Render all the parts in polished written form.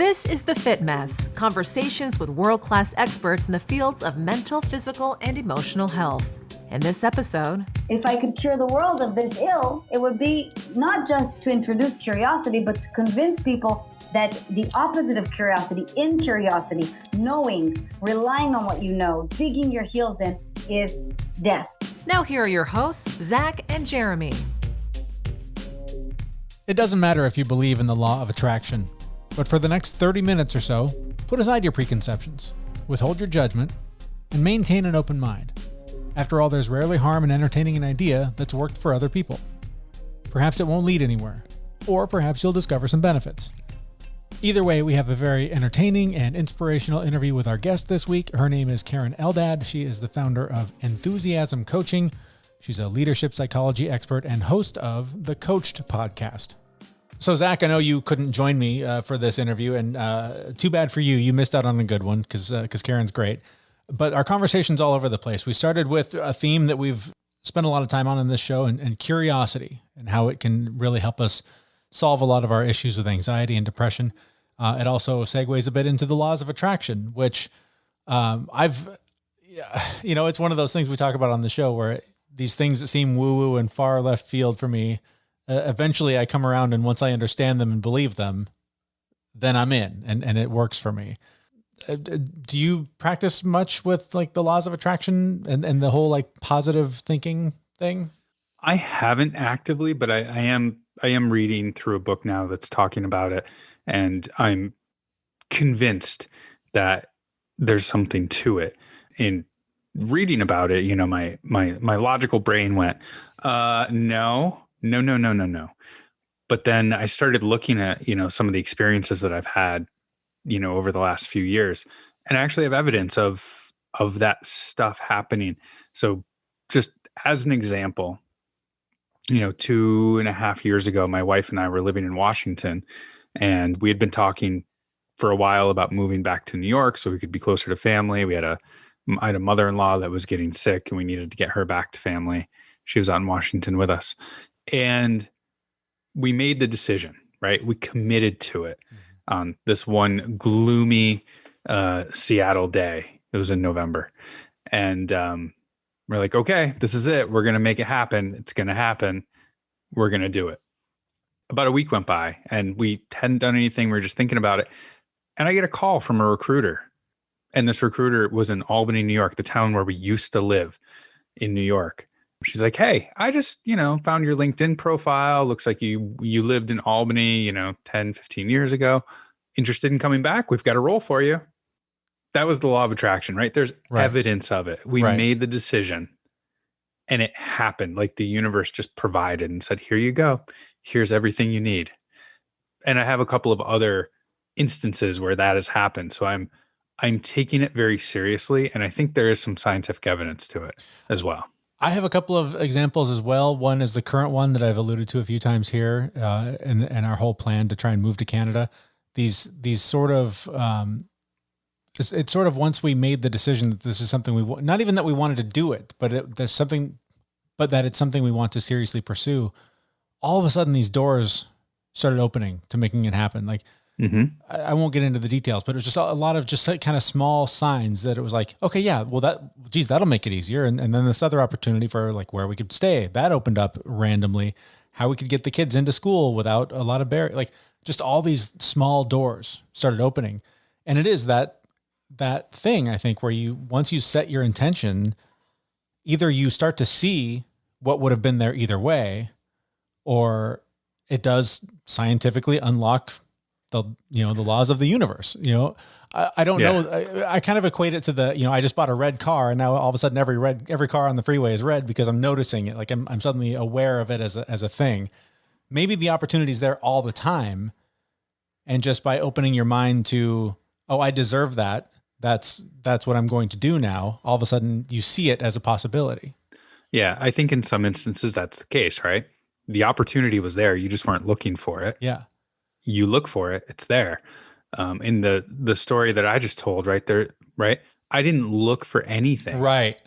This is The Fit Mess, conversations with world-class experts in the fields of mental, physical, and emotional health. In this episode, if I could cure the world of this ill, it would be not just to introduce curiosity, but to convince people that the opposite of curiosity, in curiosity, knowing, relying on what you know, digging your heels in, is death. Now here are your hosts, Zach and Jeremy. It doesn't matter if you believe in the law of attraction, but for the next 30 minutes or so, put aside your preconceptions, withhold your judgment, and maintain an open mind. After all, there's rarely harm in entertaining an idea that's worked for other people. Perhaps it won't lead anywhere, or perhaps you'll discover some benefits. Either way, we have a very entertaining and inspirational interview with our guest this week. Her name is Karen Eldad. She is the founder of Enthusiasm Coaching. She's a leadership psychology expert and host of the Coached podcast. So, Zach, I know you couldn't join me for this interview, and too bad for you. You missed out on a good one because Karen's great. But our conversation's all over the place. We started with a theme that we've spent a lot of time on in this show, and curiosity, and how it can really help us solve a lot of our issues with anxiety and depression. It also segues a bit into the laws of attraction, which it's one of those things we talk about on the show where these things that seem woo-woo and far left field for me, eventually I come around, and once I understand them and believe them, then I'm in, and it works for me. Do you practice much with like the laws of attraction and the whole like positive thinking thing? I haven't actively, but I am reading through a book now that's talking about it, and I'm convinced that there's something to it. In reading about it, my logical brain went, no. But then I started looking at, some of the experiences that I've had, over the last few years, and I actually have evidence of that stuff happening. So just as an example, 2.5 years ago, my wife and I were living in Washington, and we had been talking for a while about moving back to New York so we could be closer to family. I had a mother-in-law that was getting sick, and we needed to get her back to family. She was out in Washington with us, and we made the decision, right? We committed to it on this one gloomy Seattle day. It was in November. And we're like, okay, this is it. We're going to make it happen. It's going to happen. We're going to do it. About a week went by, and we hadn't done anything. We were just thinking about it. And I get a call from a recruiter. And this recruiter was in Albany, New York, the town where we used to live in New York. She's like, hey, I just, found your LinkedIn profile. Looks like you lived in Albany, 10, 15 years ago. Interested in coming back? We've got a role for you. That was the law of attraction, right? There's evidence of it. We made the decision, and it happened. Like the universe just provided and said, here you go. Here's everything you need. And I have a couple of other instances where that has happened. So I'm taking it very seriously. And I think there is some scientific evidence to it as well. I have a couple of examples as well. One is the current one that I've alluded to a few times here, and our whole plan to try and move to Canada. These sort of, it's sort of once we made the decision that this is something we want, not even that we wanted to do it, but that it's something we want to seriously pursue. All of a sudden, these doors started opening to making it happen. Like, I won't get into the details, but it was just a lot of just like kind of small signs that it was like, okay, yeah, well that'll make it easier. And then this other opportunity for like where we could stay, that opened up randomly, how we could get the kids into school without a lot of barrier, like just all these small doors started opening. And it is that thing, I think, where once you set your intention, either you start to see what would have been there either way, or it does scientifically unlock the laws of the universe. I don't know. I kind of equate it to I just bought a red car, and now all of a sudden every car on the freeway is red because I'm noticing it. Like I'm suddenly aware of it as a thing. Maybe the opportunity is there all the time. And just by opening your mind to, oh, I deserve that. That's what I'm going to do now. All of a sudden you see it as a possibility. Yeah. I think in some instances that's the case, right? The opportunity was there. You just weren't looking for it. Yeah. You look for it, it's there. In the story that I just told right there, right? I didn't look for anything. Right.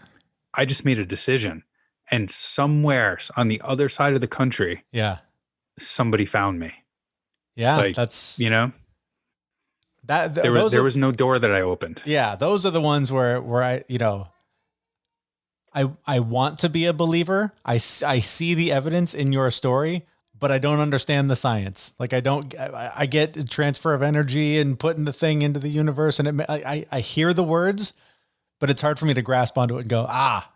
I just made a decision. And somewhere on the other side of the country, yeah, somebody found me. Yeah, like, that's, There was no door that I opened. Yeah, those are the ones where I, I want to be a believer. I see the evidence in your story, but I don't understand the science. Like I get transfer of energy and putting the thing into the universe, and I hear the words, but it's hard for me to grasp onto it and go,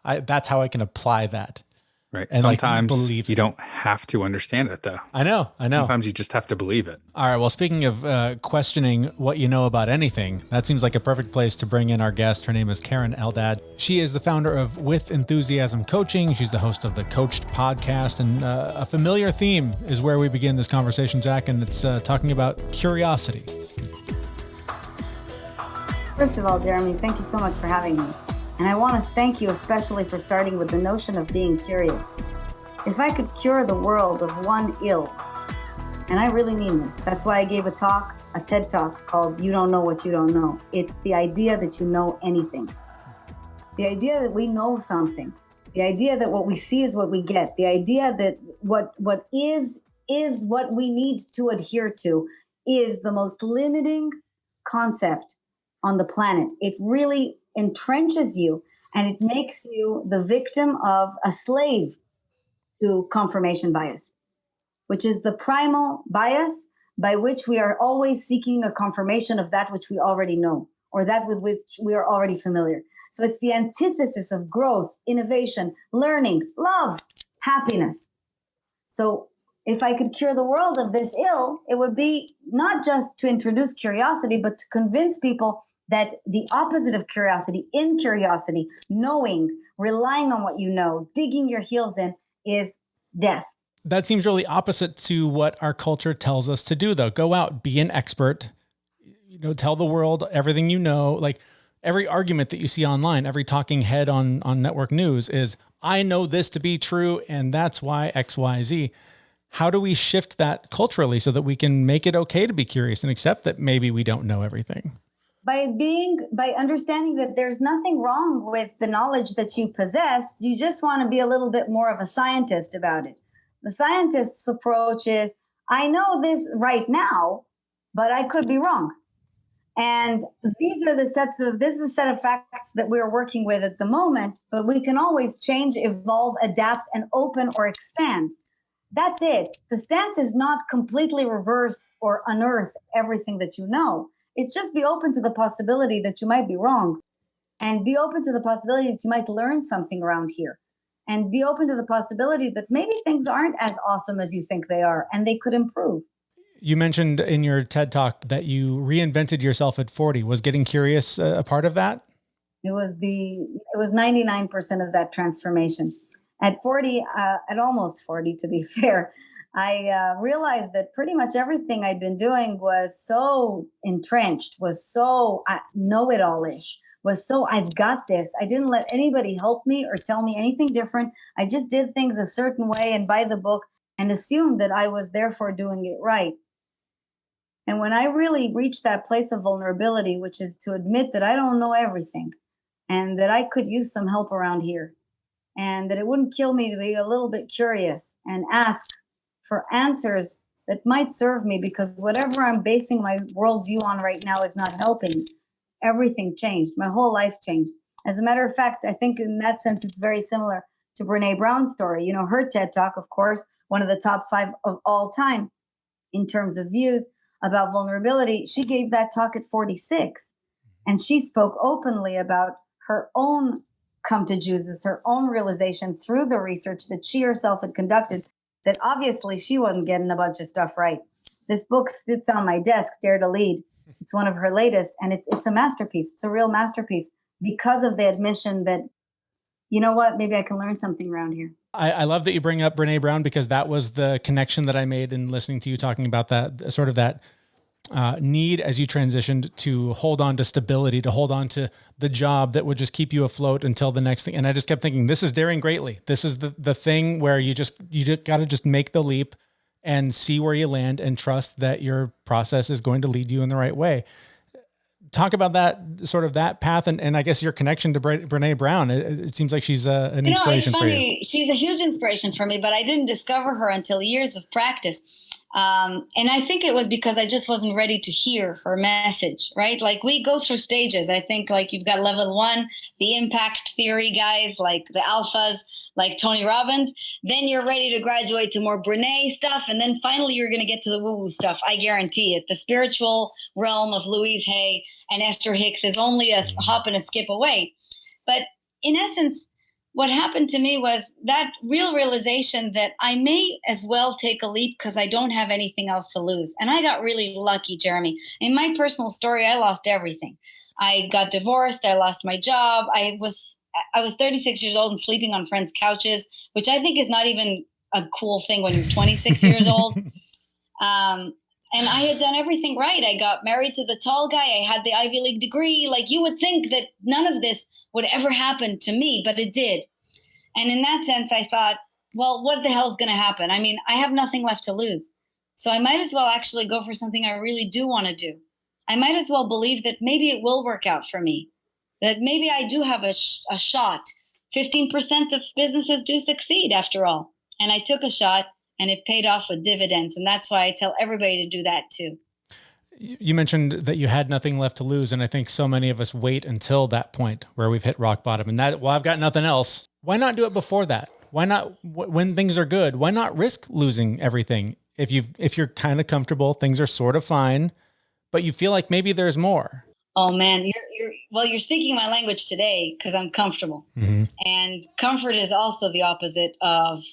that's how I can apply that. Right. And sometimes believe you don't have to understand it, though. I know. Sometimes you just have to believe it. All right. Well, speaking of questioning what you know about anything, that seems like a perfect place to bring in our guest. Her name is Karen Eldad. She is the founder of With Enthusiasm Coaching. She's the host of the Coached podcast. And a familiar theme is where we begin this conversation, Zach, and it's talking about curiosity. First of all, Jeremy, thank you so much for having me. And I want to thank you especially for starting with the notion of being curious. If I could cure the world of one ill, and I really mean this, that's why I gave a TED Talk called You Don't Know What You Don't Know. It's the idea that you know anything. The idea that we know something. The idea that what we see is what we get. The idea that what is what we need to adhere to is the most limiting concept on the planet. It really entrenches you, and it makes you the victim of a slave to confirmation bias, which is the primal bias by which we are always seeking a confirmation of that which we already know, or that with which we are already familiar. So it's the antithesis of growth, innovation, learning, love, happiness. So if I could cure the world of this ill, it would be not just to introduce curiosity, but to convince people that the opposite of curiosity, in curiosity, knowing, relying on what you know, digging your heels in, is death. That seems really opposite to what our culture tells us to do, though. Go out, be an expert, tell the world everything you know. Like every argument that you see online, every talking head on network news is, I know this to be true, and that's why X, Y, Z. How do we shift that culturally so that we can make it okay to be curious and accept that maybe we don't know everything? By understanding that there's nothing wrong with the knowledge that you possess. You just want to be a little bit more of a scientist about it. The scientist's approach is, I know this right now, but I could be wrong. And this is the set of facts that we're working with at the moment, but we can always change, evolve, adapt, and open or expand. That's it. The stance is not completely reverse or unearth everything that you know. It's just be open to the possibility that you might be wrong, and be open to the possibility that you might learn something around here, and be open to the possibility that maybe things aren't as awesome as you think they are, and they could improve. You mentioned in your TED Talk that you reinvented yourself at 40. Was getting curious a part of that? It was 99% of that transformation. At 40, at almost 40, to be fair, I realized that pretty much everything I'd been doing was so entrenched, was so know-it-all-ish, was so I've got this. I didn't let anybody help me or tell me anything different. I just did things a certain way and by the book and assumed that I was therefore doing it right. And when I really reached that place of vulnerability, which is to admit that I don't know everything and that I could use some help around here, and that it wouldn't kill me to be a little bit curious and ask for answers that might serve me, because whatever I'm basing my worldview on right now is not helping. Everything changed. My whole life changed. As a matter of fact, I think in that sense, it's very similar to Brene Brown's story. Her TED Talk, of course, one of the top 5 of all time in terms of views about vulnerability. She gave that talk at 46, and she spoke openly about her own come to Jesus, her own realization through the research that she herself had conducted, that obviously she wasn't getting a bunch of stuff right. This book sits on my desk, Dare to Lead. It's one of her latest, and it's a masterpiece. It's a real masterpiece because of the admission that, you know what, maybe I can learn something around here. I love that you bring up Brene Brown, because that was the connection that I made in listening to you talking about that sort of that need as you transitioned to hold on to stability, to hold on to the job that would just keep you afloat until the next thing. And I just kept thinking, this is daring greatly. This is the thing where you got to just make the leap and see where you land and trust that your process is going to lead you in the right way. Talk about that sort of that path. And I guess your connection to Brene Brown, it seems like she's an inspiration it's for funny. you. She's a huge inspiration for me, but I didn't discover her until years of practice. And I think it was because I just wasn't ready to hear her message, right? Like we go through stages. I think like you've got level one, the impact theory guys, like the alphas, like Tony Robbins. Then you're ready to graduate to more Brene stuff. And then finally you're going to get to the woo-woo stuff. I guarantee it. The spiritual realm of Louise Hay and Esther Hicks is only a hop and a skip away. But in essence, what happened to me was that real realization that I may as well take a leap because I don't have anything else to lose. And I got really lucky, Jeremy. In my personal story, I lost everything. I got divorced. I lost my job. I was 36 years old and sleeping on friends' couches, which I think is not even a cool thing when you're 26 years old. And I had done everything right. I got married to the tall guy. I had the Ivy League degree. Like you would think that none of this would ever happen to me, but it did. And in that sense, I thought, well, what the hell is going to happen? I mean, I have nothing left to lose. So I might as well actually go for something I really do want to do. I might as well believe that maybe it will work out for me, that maybe I do have a shot. 15% of businesses do succeed after all. And I took a shot and it paid off with dividends. And that's why I tell everybody to do that too. You mentioned that you had nothing left to lose. And I think so many of us wait until that point where we've hit rock bottom and that, well, I've got nothing else. Why not do it before that? Why not when things are good? Why not risk losing everything? If you're kind of comfortable, things are sort of fine, but you feel like maybe there's more. Oh man, you're speaking my language today because I'm comfortable. Mm-hmm. And comfort is also the opposite of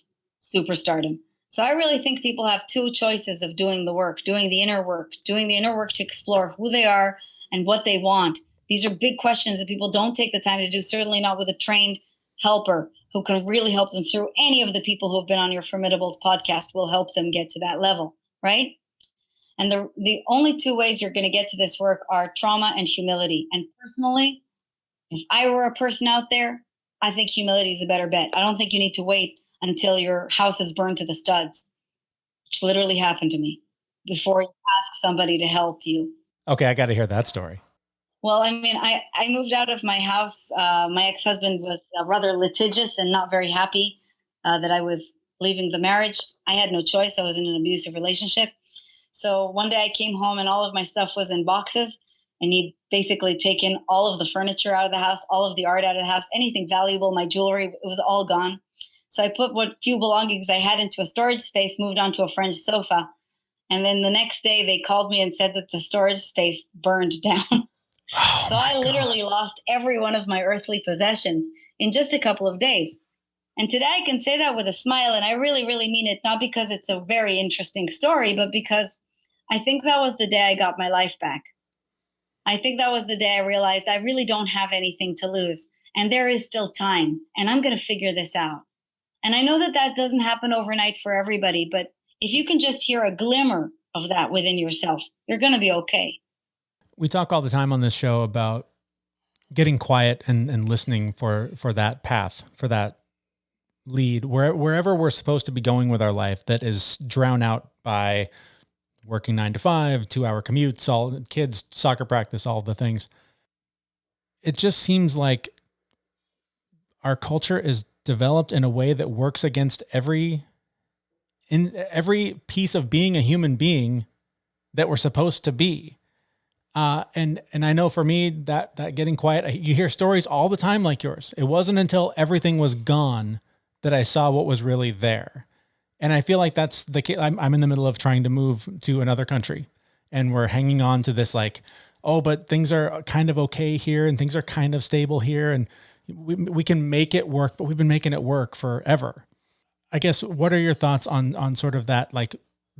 superstardom. So I really think people have two choices of doing the work, doing the inner work to explore who they are and what they want. These are big questions that people don't take the time to do, certainly not with a trained helper who can really help them through. Any of the people who have been on your Formidable podcast will help them get to that level, right? And the only two ways you're going to get to this work are trauma and humility. And personally, if I were a person out there, I think humility is a better bet. I don't think you need to wait until your house is burned to the studs, which literally happened to me, before you ask somebody to help you. Okay, I got to hear that story. Well, I mean, I moved out of my house. My ex-husband was rather litigious and not very happy that I was leaving the marriage. I had no choice. I was in an abusive relationship. So one day I came home and all of my stuff was in boxes, and he'd basically taken all of the furniture out of the house, all of the art out of the house, anything valuable, my jewelry, it was all gone. So I put what few belongings I had into a storage space, moved onto a French sofa. And then the next day they called me and said that the storage space burned down. Oh, so I literally lost every one of my earthly possessions in just a couple of days. And today I can say that with a smile, and I really, really mean it, not because it's a very interesting story, but because I think that was the day I got my life back. I think that was the day I realized I really don't have anything to lose, and there is still time, and I'm going to figure this out. And I know that that doesn't happen overnight for everybody, but if you can just hear a glimmer of that within yourself, you're going to be okay. We talk all the time on this show about getting quiet and listening for that path, for that lead, wherever we're supposed to be going with our life that is drowned out by working 9 to 5, 2-hour commutes, all kids, soccer practice, all the things. It just seems like our culture is developed in a way that works against every piece of being a human being that we're supposed to be. And I know for me that getting quiet, you hear stories all the time like yours. It wasn't until everything was gone that I saw what was really there. And I feel like that's the case. I'm in the middle of trying to move to another country, and we're hanging on to this like, oh, but things are kind of okay here and things are kind of stable here. And we can make it work, but we've been making it work forever. I guess, what are your thoughts on sort of that, like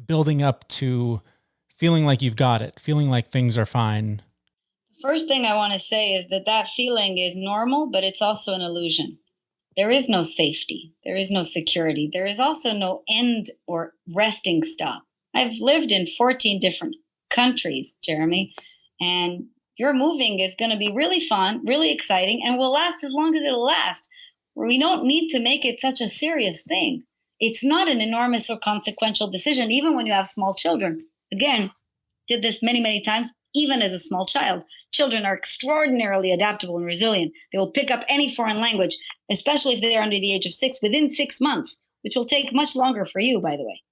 building up to feeling like you've got it, feeling like things are fine? First thing I want to say is that feeling is normal, but it's also an illusion. There is no safety. There is no security. There is also no end or resting stop. I've lived in 14 different countries, Jeremy, and your moving is going to be really fun, really exciting, and will last as long as it'll last. We don't need to make it such a serious thing. It's not an enormous or consequential decision, even when you have small children. Again, did this many, many times, even as a small child. Children are extraordinarily adaptable and resilient. They will pick up any foreign language, especially if they're under the age of 6, within 6 months, which will take much longer for you, by the way.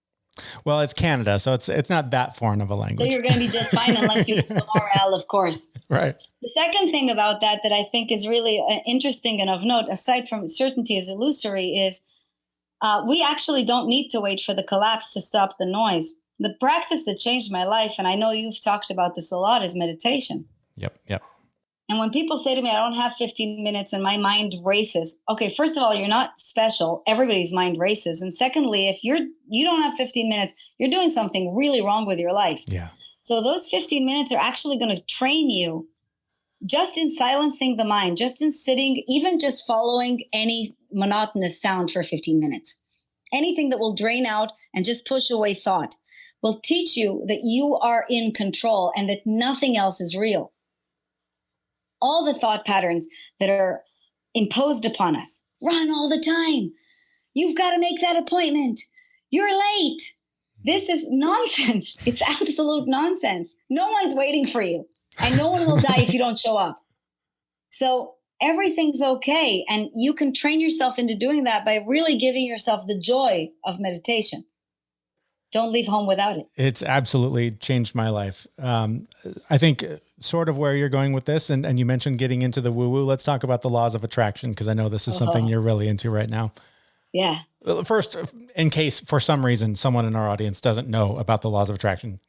Well, it's Canada, so it's not that foreign of a So language. you're going to be just fine unless you do the morale, of course. Right. The second thing about that I think is really interesting and of note, aside from certainty is illusory, is we actually don't need to wait for the collapse to stop the noise. The practice that changed my life, and I know you've talked about this a lot, is meditation. Yep. And when people say to me, I don't have 15 minutes and my mind races. Okay, first of all, you're not special. Everybody's mind races. And secondly, if you don't have 15 minutes, you're doing something really wrong with your life. Yeah. So those 15 minutes are actually going to train you just in silencing the mind, just in sitting, even just following any monotonous sound for 15 minutes. Anything that will drain out and just push away thought will teach you that you are in control and that nothing else is real. All the thought patterns that are imposed upon us run all the time. You've got to make that appointment. You're late. This is nonsense. It's absolute nonsense. No one's waiting for you, and no one will die if you don't show up. So everything's okay. And you can train yourself into doing that by really giving yourself the joy of meditation. Don't leave home without it. It's absolutely changed my life. I think sort of where you're going with this, and you mentioned getting into the woo-woo. Let's talk about the laws of attraction, because I know this is something you're really into right now. Yeah. Well, first, in case for some reason someone in our audience doesn't know about the laws of attraction,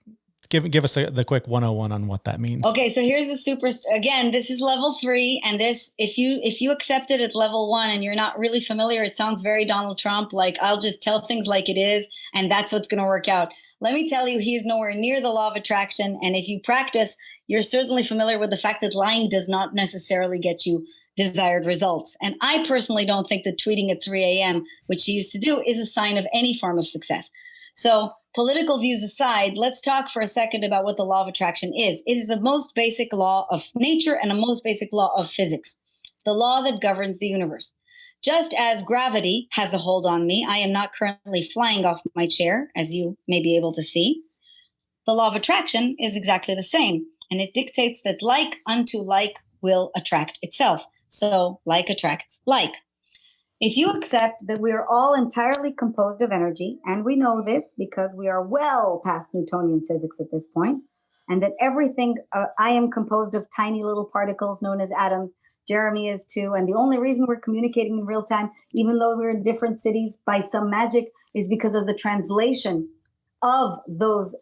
give us the quick 101 on what that means. Okay, so here's the again, this is level 3, and this, if you accept it at level 1 and you're not really familiar, it sounds very Donald Trump, like I'll just tell things like it is and that's what's going to work out. Let me tell you, he's nowhere near the law of attraction, and if you practice, you're certainly familiar with the fact that lying does not necessarily get you desired results. And I personally don't think that tweeting at 3 a.m., which he used to do, is a sign of any form of success. So political views aside, let's talk for a second about what the law of attraction is. It is the most basic law of nature and a most basic law of physics, the law that governs the universe. Just as gravity has a hold on me, I am not currently flying off my chair, as you may be able to see. The law of attraction is exactly the same, and it dictates that like unto like will attract itself. So like attracts like. If you accept that we are all entirely composed of energy, and we know this because we are well past Newtonian physics at this point, and that everything, I am composed of tiny little particles known as atoms, Jeremy is too, and the only reason we're communicating in real time, even though we're in different cities by some magic, is because of the translation of those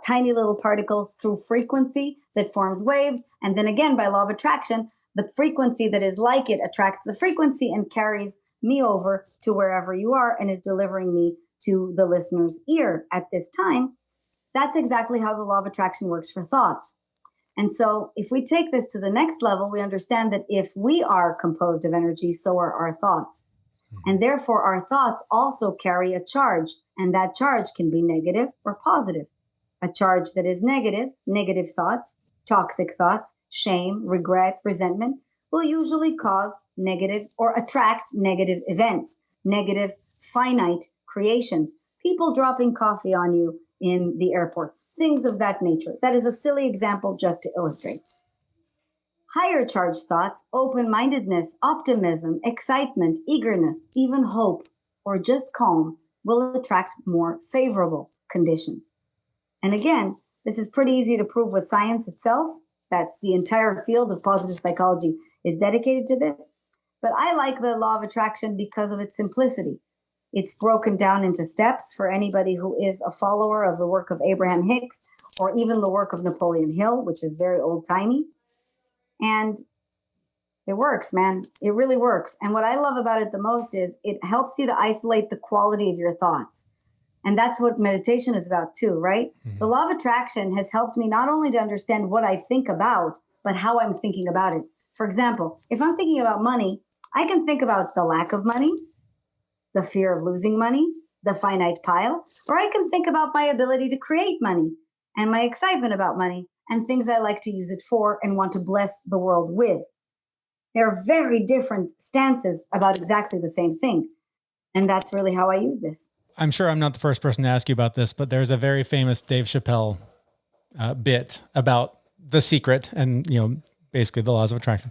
tiny little particles through frequency that forms waves, and then again, by law of attraction, the frequency that is like it attracts the frequency and carries me over to wherever you are and is delivering me to the listener's ear at this time. That's exactly how the law of attraction works for thoughts. And so if we take this to the next level, we understand that if we are composed of energy, so are our thoughts. And therefore, our thoughts also carry a charge, and that charge can be negative or positive. A charge that is negative, negative thoughts, toxic thoughts, shame, regret, resentment, will usually cause negative or attract negative events, negative finite creations, people dropping coffee on you in the airport, things of that nature. That is a silly example just to illustrate. Higher charge thoughts, open-mindedness, optimism, excitement, eagerness, even hope, or just calm will attract more favorable conditions. And again, this is pretty easy to prove with science itself. That's the entire field of positive psychology is dedicated to this. But I like the law of attraction because of its simplicity. It's broken down into steps for anybody who is a follower of the work of Abraham Hicks or even the work of Napoleon Hill, which is very old-timey. And it works, man. It really works. And what I love about it the most is it helps you to isolate the quality of your thoughts. And that's what meditation is about too, right? Mm-hmm. The law of attraction has helped me not only to understand what I think about, but how I'm thinking about it. For example, if I'm thinking about money, I can think about the lack of money, the fear of losing money, the finite pile, or I can think about my ability to create money and my excitement about money and things I like to use it for and want to bless the world with. They're very different stances about exactly the same thing. And that's really how I use this. I'm sure I'm not the first person to ask you about this, but there's a very famous Dave Chappelle bit about The Secret and, basically the laws of attraction.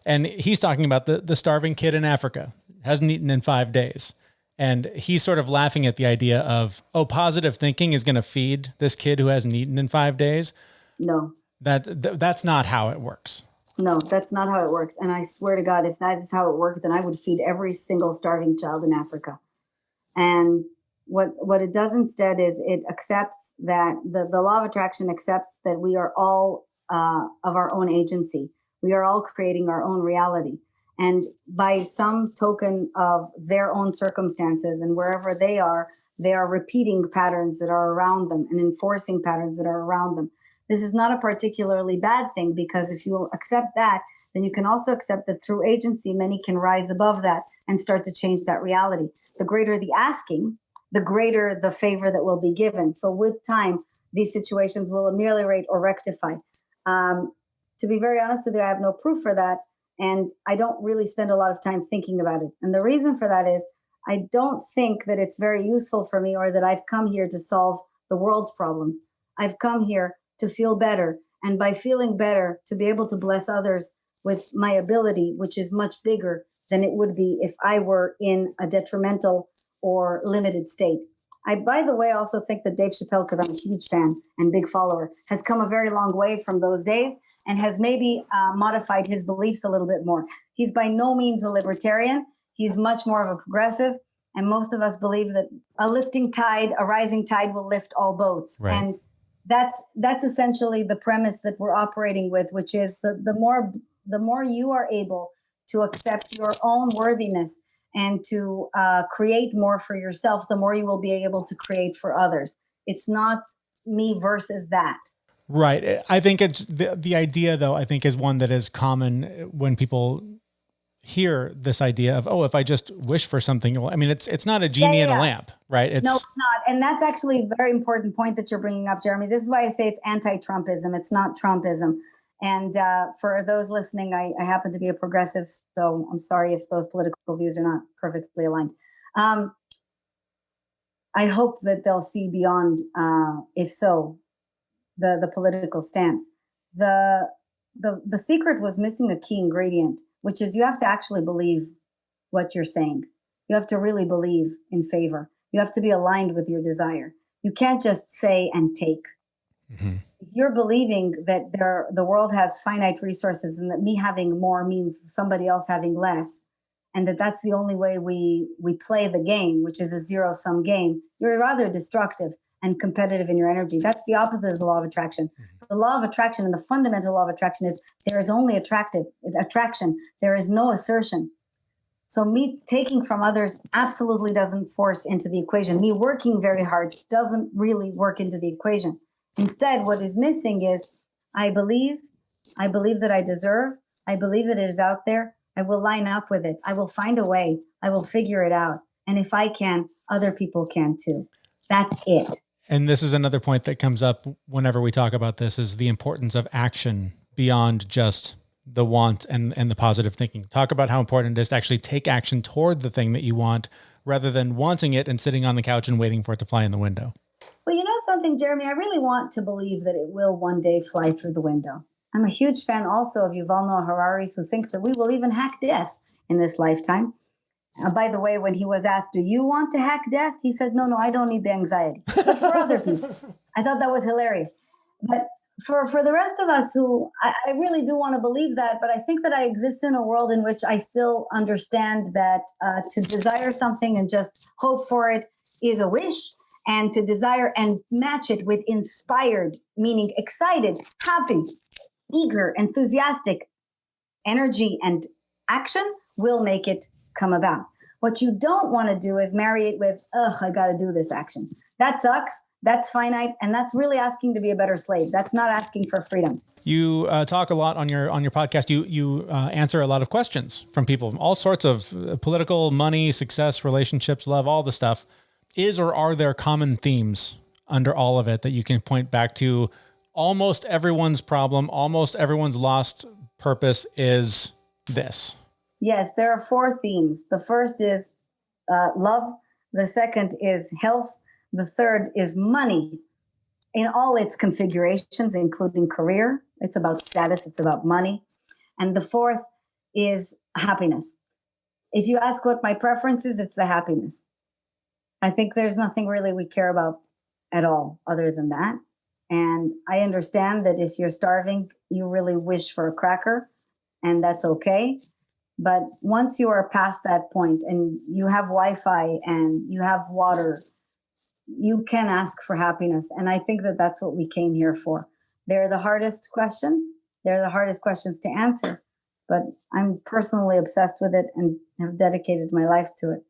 And he's talking about the starving kid in Africa, hasn't eaten in 5 days. And he's sort of laughing at the idea of, oh, positive thinking is going to feed this kid who hasn't eaten in 5 days. No. That's not how it works. No, that's not how it works. And I swear to God, if that is how it worked, then I would feed every single starving child in Africa. And what it does instead is it accepts that the law of attraction accepts that we are all of our own agency. We are all creating our own reality. And by some token of their own circumstances and wherever they are repeating patterns that are around them and enforcing patterns that are around them. This is not a particularly bad thing, because if you accept that, then you can also accept that through agency, many can rise above that and start to change that reality. The greater the asking, the greater the favor that will be given. So with time, these situations will ameliorate or rectify. To be very honest with you, I have no proof for that. And I don't really spend a lot of time thinking about it. And the reason for that is I don't think that it's very useful for me, or that I've come here to solve the world's problems. I've come here to feel better. And by feeling better, to be able to bless others with my ability, which is much bigger than it would be if I were in a detrimental or limited state. I, by the way, also think that Dave Chappelle, because I'm a huge fan and big follower, has come a very long way from those days and has maybe modified his beliefs a little bit more. He's by no means a libertarian. He's much more of a progressive. And most of us believe that a rising tide will lift all boats. Right. And that's essentially the premise that we're operating with, which is the more you are able to accept your own worthiness and to create more for yourself, the more you will be able to create for others. It's not me versus that. Right. I think it's the idea, though, I think is one that is common when people hear this idea of, oh, if I just wish for something, I mean, it's not a genie in a lamp, right? No, it's not. And that's actually a very important point that you're bringing up, Jeremy. This is why I say it's anti-Trumpism. It's not Trumpism. And for those listening, I happen to be a progressive, so I'm sorry if those political views are not perfectly aligned. I hope that they'll see beyond, if so, the political stance. The secret was missing a key ingredient, which is you have to actually believe what you're saying. You have to really believe in favor. You have to be aligned with your desire. You can't just say and take. Mm-hmm. If you're believing that the world has finite resources and that me having more means somebody else having less, and that's the only way we play the game, which is a zero-sum game, you're rather destructive and competitive in your energy. That's the opposite of the law of attraction. Mm-hmm. The law of attraction and the fundamental law of attraction is there is only attraction. There is no assertion. So me taking from others absolutely doesn't force into the equation. Me working very hard doesn't really work into the equation. Instead, what is missing is I believe that I deserve. I believe that it is out there. I will line up with it. I will find a way. I will figure it out. And if I can, other people can too. That's it. And this is another point that comes up whenever we talk about this, is the importance of action beyond just the want and the positive thinking. Talk about how important it is to actually take action toward the thing that you want, rather than wanting it and sitting on the couch and waiting for it to fly in the window. Well, you know something, Jeremy, I really want to believe that it will one day fly through the window. I'm a huge fan also of Yuval Noah Harari, who thinks that we will even hack death in this lifetime. By the way, when he was asked, do you want to hack death? He said, no, I don't need the anxiety. But for other people, I thought that was hilarious. But for the rest of us who, I really do want to believe that, but I think that I exist in a world in which I still understand that to desire something and just hope for it is a wish, and to desire and match it with inspired, meaning excited, happy, eager, enthusiastic energy and action will make it come about. What you don't want to do is marry it with, I got to do this action. That sucks. That's finite. And that's really asking to be a better slave. That's not asking for freedom. You talk a lot on your podcast. You answer a lot of questions from people, all sorts of political, money, success, relationships, love, all the stuff. Is or are there common themes under all of it that you can point back to? Almost everyone's problem, almost everyone's lost purpose is this. Yes, there are 4 themes. The first is love. The second is health. The third is money in all its configurations, including career. It's about status. It's about money. And the fourth is happiness. If you ask what my preference is, it's the happiness. I think there's nothing really we care about at all other than that. And I understand that if you're starving, you really wish for a cracker, and that's okay. But once you are past that point and you have Wi-Fi and you have water, you can ask for happiness. And I think that that's what we came here for. They're the hardest questions. They're the hardest questions to answer. But I'm personally obsessed with it and have dedicated my life to it.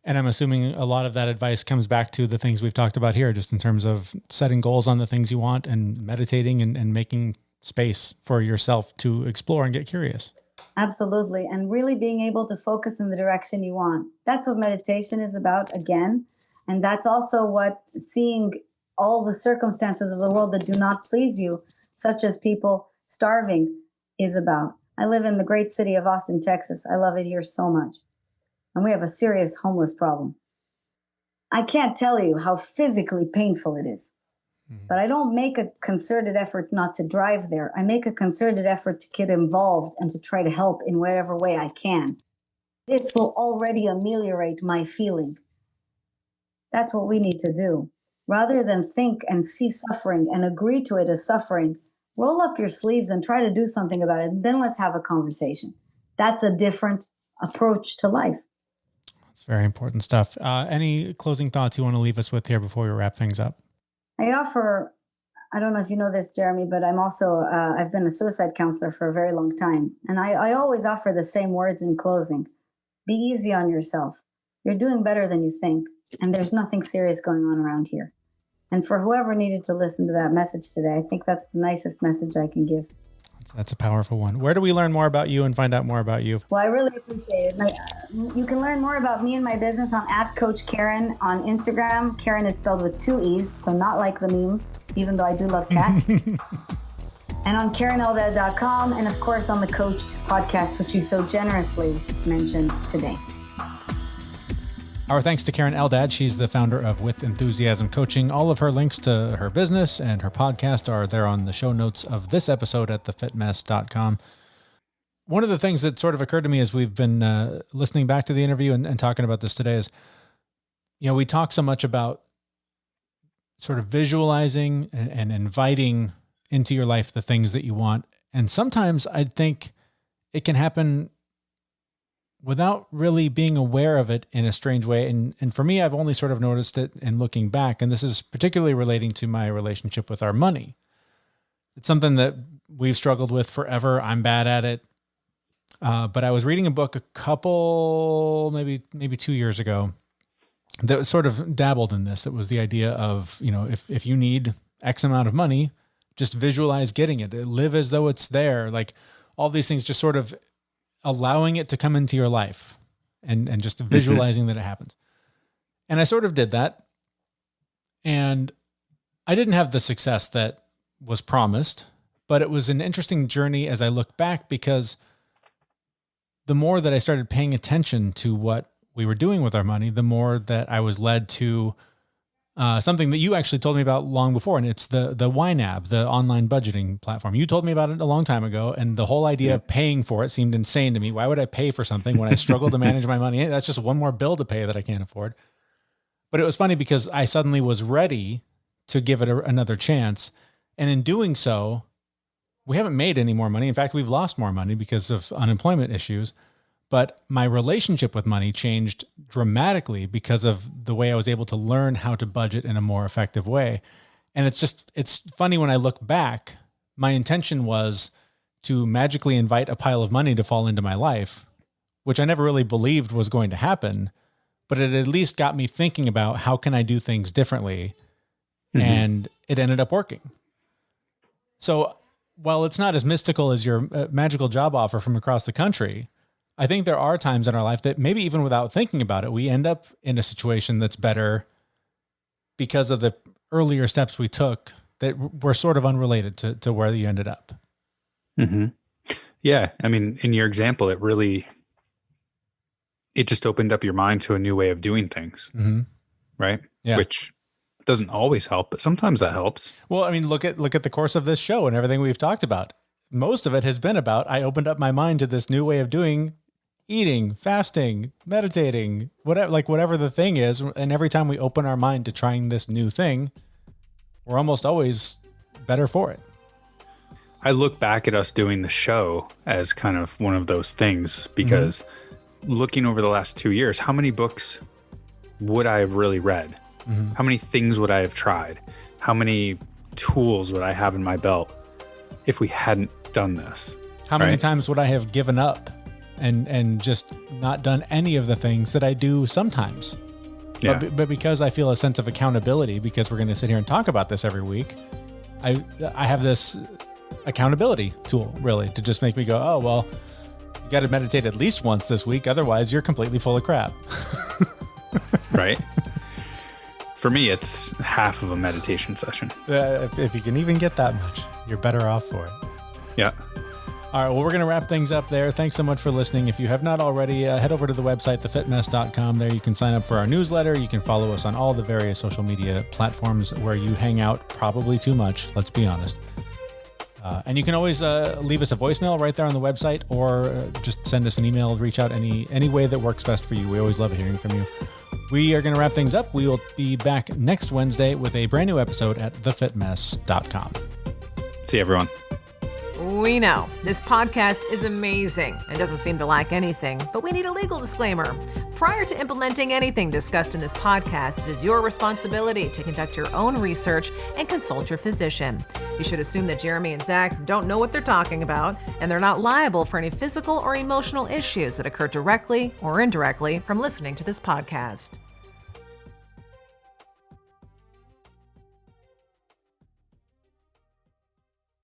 And I'm assuming a lot of that advice comes back to the things we've talked about here, just in terms of setting goals on the things you want and meditating and making space for yourself to explore and get curious. Absolutely. And really being able to focus in the direction you want. That's what meditation is about, again. And that's also what seeing all the circumstances of the world that do not please you, such as people starving, is about. I live in the great city of Austin, Texas. I love it here so much. And we have a serious homeless problem. I can't tell you how physically painful it is. But I don't make a concerted effort not to drive there. I make a concerted effort to get involved and to try to help in whatever way I can. This will already ameliorate my feeling. That's what we need to do. Rather than think and see suffering and agree to it as suffering, roll up your sleeves and try to do something about it. And then let's have a conversation. That's a different approach to life. It's very important stuff. Any closing thoughts you want to leave us with here before we wrap things up? I offer, I don't know if you know this, Jeremy, but I'm also, I've been a suicide counselor for a very long time. And I always offer the same words in closing. Be easy on yourself. You're doing better than you think. And there's nothing serious going on around here. And for whoever needed to listen to that message today, I think that's the nicest message I can give. That's a powerful one. Where do we learn more about you and find out more about you? Well, I really appreciate it. You can learn more about me and my business on @CoachKaren on Instagram. Karen is spelled with 2 E's, so not like the memes, even though I do love cats. And on KarenEldad.com, and of course on the Coached podcast, which you so generously mentioned today. Our thanks to Karen Eldad. She's the founder of With Enthusiasm Coaching. All of her links to her business and her podcast are there on the show notes of this episode at thefitmess.com. One of the things that sort of occurred to me as we've been listening back to the interview and talking about this today is, we talk so much about sort of visualizing and inviting into your life the things that you want. And sometimes I think it can happen without really being aware of it in a strange way. And for me, I've only sort of noticed it in looking back. And this is particularly relating to my relationship with our money. It's something that we've struggled with forever. I'm bad at it. But I was reading a book a couple, maybe 2 years ago that sort of dabbled in this. It was the idea of, if you need X amount of money, just visualize getting it. Live as though it's there. Like all these things, just sort of allowing it to come into your life and just visualizing that it happens. And I sort of did that. And I didn't have the success that was promised, but it was an interesting journey as I look back, because the more that I started paying attention to what we were doing with our money, the more that I was led to something that you actually told me about long before. And it's the YNAB, the online budgeting platform. You told me about it a long time ago. And the whole idea of paying for it seemed insane to me. Why would I pay for something when I struggle to manage my money? That's just one more bill to pay that I can't afford. But it was funny because I suddenly was ready to give it another chance. And in doing so, we haven't made any more money. In fact, we've lost more money because of unemployment issues. But my relationship with money changed dramatically because of the way I was able to learn how to budget in a more effective way. And it's funny when I look back, my intention was to magically invite a pile of money to fall into my life, which I never really believed was going to happen, but it at least got me thinking about how can I do things differently. And it ended up working. So while it's not as mystical as your magical job offer from across the country, I think there are times in our life that maybe even without thinking about it, we end up in a situation that's better because of the earlier steps we took that were sort of unrelated to where you ended up. Yeah. I mean, in your example, it just opened up your mind to a new way of doing things. Right. Yeah. Which doesn't always help, but sometimes that helps. Well, I mean, look at the course of this show and everything we've talked about. Most of it has been about, I opened up my mind to this new way of doing eating, fasting, meditating, whatever the thing is. And every time we open our mind to trying this new thing, we're almost always better for it. I look back at us doing the show as kind of one of those things because looking over the last 2 years, how many books would I have really read? How many things would I have tried? How many tools would I have in my belt if we hadn't done this? How many times would I have given up and just not done any of the things that I do sometimes? Yeah. But because I feel a sense of accountability, because we're going to sit here and talk about this every week, I have this accountability tool really to just make me go, oh, well, you got to meditate at least once this week. Otherwise you're completely full of crap. Right. For me, it's half of a meditation session. If you can even get that much, you're better off for it. Yeah. All right, well, we're going to wrap things up there. Thanks so much for listening. If you have not already, head over to the website, thefitmess.com. There you can sign up for our newsletter. You can follow us on all the various social media platforms where you hang out probably too much, let's be honest. And you can always leave us a voicemail right there on the website, or just send us an email, reach out any way that works best for you. We always love hearing from you. We are going to wrap things up. We will be back next Wednesday with a brand new episode at thefitmess.com. See you, everyone. We know this podcast is amazing and doesn't seem to lack anything, but we need a legal disclaimer. Prior to implementing anything discussed in this podcast, it is your responsibility to conduct your own research and consult your physician. You should assume that Jeremy and Zach don't know what they're talking about, and they're not liable for any physical or emotional issues that occur directly or indirectly from listening to this podcast.